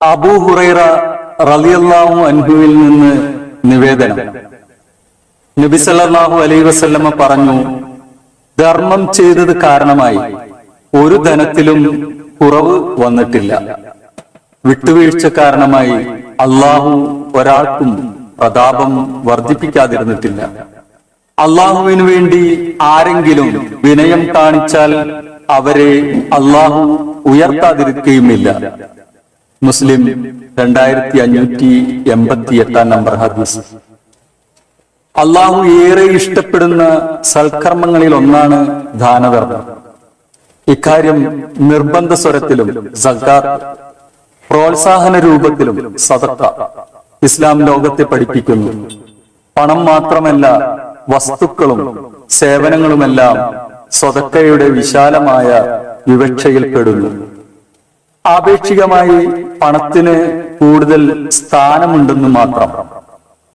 അബൂ ഹുറൈറ റളിയല്ലാഹു അൻഹുവിൽ നിന്ന് നിവേദനം. നബി സല്ലല്ലാഹു അലൈഹി വസല്ലമ പറഞ്ഞു, ധർമ്മം ചെയ്തത് കാരണമായി ഒരു ധനത്തിലും കുറവ് വന്നിട്ടില്ല. വിട്ടുവീഴ്ച കാരണമായി അള്ളാഹു ഒരാൾക്കും പ്രതാപം വർദ്ധിപ്പിക്കാതിരുന്നിട്ടില്ല. അള്ളാഹുവിനു വേണ്ടി ആരെങ്കിലും വിനയം കാണിച്ചാൽ അവരെ അള്ളാഹു ഉയർത്താതിരിക്കുകയുമില്ല. മുസ്ലിം 2588 നമ്പർ ഹദീസ്. അള്ളാഹു ഏറെ ഇഷ്ടപ്പെടുന്ന സൽക്കർമ്മങ്ങളിൽ ഒന്നാണ് ദാനധർമ്മം. ഇക്കാര്യം നിർബന്ധ സ്വരത്തിലും സക്കാത്ത്, പ്രോത്സാഹന രൂപത്തിലും സദഖ ഇസ്ലാം ലോകത്തെ പഠിപ്പിക്കുന്നു. പണം മാത്രമല്ല, വസ്തുക്കളും സേവനങ്ങളുമെല്ലാം സദഖയുടെ വിശാലമായ വിവക്ഷയിൽപ്പെടുന്നു. ആപേക്ഷികമായി പണത്തിന് കൂടുതൽ സ്ഥാനമുണ്ടെന്ന് മാത്രം.